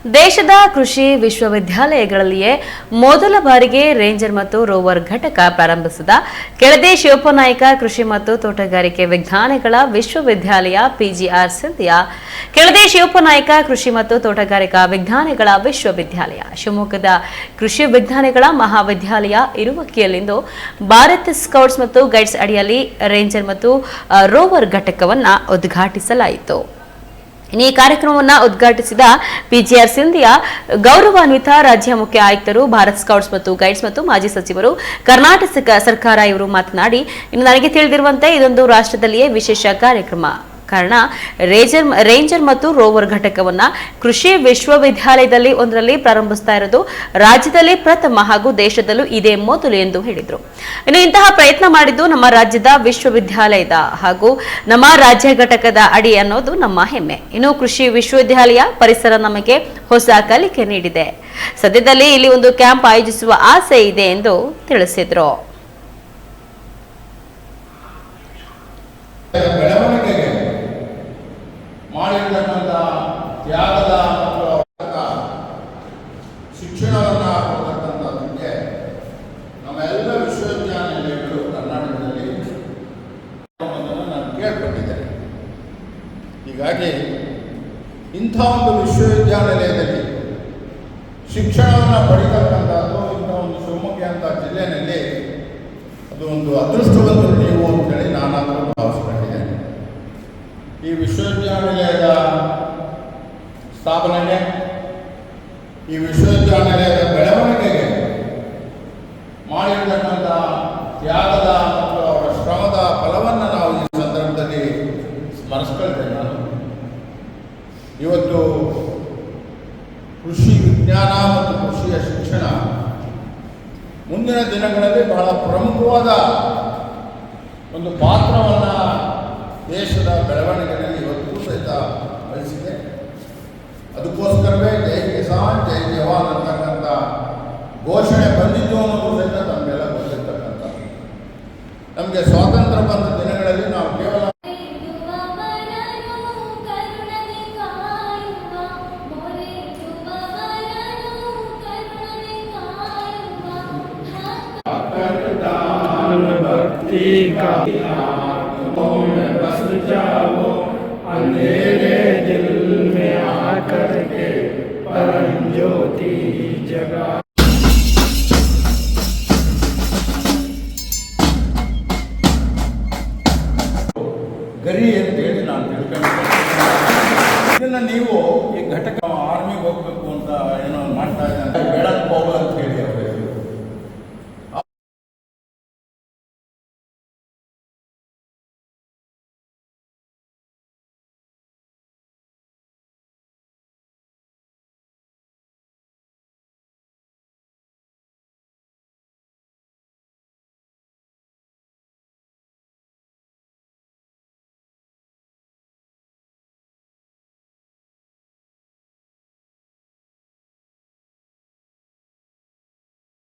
ದೇಶದ ಕೃಷಿ ವಿಶ್ವವಿದ್ಯಾಲಯಗಳಲ್ಲಿಯೇ ಮೊದಲ ಬಾರಿಗೆ ರೇಂಜರ್ ಮತ್ತು ರೋವರ್ ಘಟಕ ಪ್ರಾರಂಭಿಸಿದ ಕೆಳದಿ ಶಿವಪ್ಪನಾಯಕ ಕೃಷಿ ಮತ್ತು ತೋಟಗಾರಿಕೆ ವಿಜ್ಞಾನಗಳ ವಿಶ್ವವಿದ್ಯಾಲಯ ಪಿಜಿಆರ್ ಸಿಂಧಿಯಾ ಕೆಳದಿ ಶಿವಪ್ಪನಾಯಕ ಕೃಷಿ ಮತ್ತು ತೋಟಗಾರಿಕಾ ವಿಜ್ಞಾನಗಳ ವಿಶ್ವವಿದ್ಯಾಲಯ ಶಿವಮೊಗ್ಗದ ಕೃಷಿ ವಿಜ್ಞಾನಗಳ ಮಹಾವಿದ್ಯಾಲಯ ಇರುವಕ್ಕಿಯಲ್ಲಿಂದು ಭಾರತ್ ಸ್ಕೌಟ್ಸ್ ಮತ್ತು ಗೈಡ್ಸ್ ಅಡಿಯಲ್ಲಿ ರೇಂಜರ್ ಮತ್ತು ರೋವರ್ ಘಟಕವನ್ನು ಉದ್ಘಾಟಿಸಲಾಯಿತು. ಈ ಕಾರ್ಯಕ್ರಮವನ್ನು ಉದ್ಘಾಟಿಸಿದ ಪಿಜಿಆರ್ ಸಿಂಧಿಯಾ ಗೌರವಾನ್ವಿತ ರಾಜ್ಯ ಮುಖ್ಯ ಆಯುಕ್ತರು, ಭಾರತ್ ಸ್ಕೌಟ್ಸ್ ಮತ್ತು ಗೈಡ್ಸ್ ಮತ್ತು ಮಾಜಿ ಸಚಿವರು, ಕರ್ನಾಟಕ ಸರ್ಕಾರ ಇವರು ಮಾತನಾಡಿ, ಇನ್ನು ನನಗೆ ತಿಳಿದಿರುವಂತೆ ಇದೊಂದು ರಾಷ್ಟ್ರದಲ್ಲಿಯೇ ವಿಶೇಷ ಕಾರ್ಯಕ್ರಮ. ಕಾರಣ ರೇಂಜರ್ ಮತ್ತು ರೋವರ್ ಘಟಕವನ್ನ ಕೃಷಿ ವಿಶ್ವವಿದ್ಯಾಲಯದಲ್ಲಿ ಒಂದರಲ್ಲಿ ಪ್ರಾರಂಭಿಸ್ತಾ ಇರೋದು ರಾಜ್ಯದಲ್ಲಿ ಪ್ರಥಮ ಹಾಗೂ ದೇಶದಲ್ಲೂ ಇದೇ ಮೊದಲು ಎಂದು ಹೇಳಿದರು. ಇನ್ನು ಇಂತಹ ಪ್ರಯತ್ನ ಮಾಡಿದ್ದು ನಮ್ಮ ರಾಜ್ಯದ ವಿಶ್ವವಿದ್ಯಾಲಯದ ಹಾಗೂ ನಮ್ಮ ರಾಜ್ಯ ಘಟಕದ ಅಡಿ ಅನ್ನೋದು ನಮ್ಮ ಹೆಮ್ಮೆ. ಇನ್ನು ಕೃಷಿ ವಿಶ್ವವಿದ್ಯಾಲಯ ಪರಿಸರ ನಮಗೆ ಹೊಸ ಕಲಿಕೆ ನೀಡಿದೆ. ಸದ್ಯದಲ್ಲಿ ಇಲ್ಲಿ ಒಂದು ಕ್ಯಾಂಪ್ ಆಯೋಜಿಸುವ ಆಸೆ ಇದೆ ಎಂದು ತಿಳಿಸಿದರು. ಮಾಡಿರ್ತಕ್ಕಂಥ ತ್ಯಾಗದ ಮತ್ತು ಶಿಕ್ಷಣವನ್ನು ಕೊಡ್ತಕ್ಕಂಥದ್ದಕ್ಕೆ ನಮ್ಮೆಲ್ಲ ವಿಶ್ವವಿದ್ಯಾನಿಲಯಗಳು ಕರ್ನಾಟಕದಲ್ಲಿ ನಾನು ಕೇಳ್ಪಟ್ಟಿದ್ದೇನೆ. ಹೀಗಾಗಿ ಇಂಥ ಒಂದು ವಿಶ್ವವಿದ್ಯಾನಿಲಯದಲ್ಲಿ ಶಿಕ್ಷಣವನ್ನು ಪಡಿತಕ್ಕಂಥದ್ದು ಇಂಥ ಒಂದು ಶಿವಮೊಗ್ಗ ಅಂತ ಜಿಲ್ಲೆಯಲ್ಲಿ ಅದು ಒಂದು ಅದೃಷ್ಟವಂತರು ನೀವು ಅಂತೇಳಿ ನಾನಾದರೂ ಭಾವಿಸ್ಕೊಂಡಿದ್ದೇನೆ. ಈ ವಿಶ್ವವಿದ್ಯಾನಿಲಯದ ಸ್ಥಾಪನೆಗೆ, ಈ ವಿಶ್ವವಿದ್ಯಾನಿಲಯದ ಬೆಳವಣಿಗೆಗೆ ಮಾಡಿರ್ತಕ್ಕಂಥ ತ್ಯಾಗದ ಮತ್ತು ಅವರ ಶ್ರಮದ ಫಲವನ್ನು ನಾವು ಈ ಸಂದರ್ಭದಲ್ಲಿ ಸ್ಮರಿಸ್ಕೊಳ್ತೇನೆ. ನಾನು ಇವತ್ತು ಕೃಷಿ ವಿಜ್ಞಾನ ಮತ್ತು ಕೃಷಿಯ ಶಿಕ್ಷಣ ಮುಂದಿನ ದಿನಗಳಲ್ಲಿ ಬಹಳ ಪ್ರಮುಖವಾದ ಒಂದು ಪಾತ್ರವನ್ನು ದೇಶದ ಬೆಳವಣಿಗೆಯಲ್ಲಿ ಇವತ್ತು ಸಹಿತ ವಹಿಸಿದೆ. ಅದಕ್ಕೋಸ್ಕರವೇ ಜೈ ಕಿಸಾನ್ ಜೈ ಜವಾನ್ ಅಂತಕ್ಕಂಥ ಘೋಷಣೆ ಬಂದಿದ್ದು ಅನ್ನೋದು ಸಹಿತ ನಮಗೆಲ್ಲ ಗೊತ್ತಿರ್ತಕ್ಕಂಥ. ನಮಗೆ ಸ್ವಾತಂತ್ರ್ಯ ಬಂದ ದಿನಗಳಲ್ಲಿ ನಾವು ಕೇವಲ बस जाओ अंधेरे दिल में आकर के परम ज्योति जगा. ಗರಿ ಅಂತೇಳಿ ನಾನು ತಿಳ್ಕೊಂಡಿದ್ದೆ. ಇದನ್ನು ನೀವು ಈ ಘಟಕ ಆರ್ಮಿಗೆ ಹೋಗ್ಬೇಕು ಅಂತ ಏನೋ ಮಾಡ್ತಾ ಇದ್ದಾರೆ.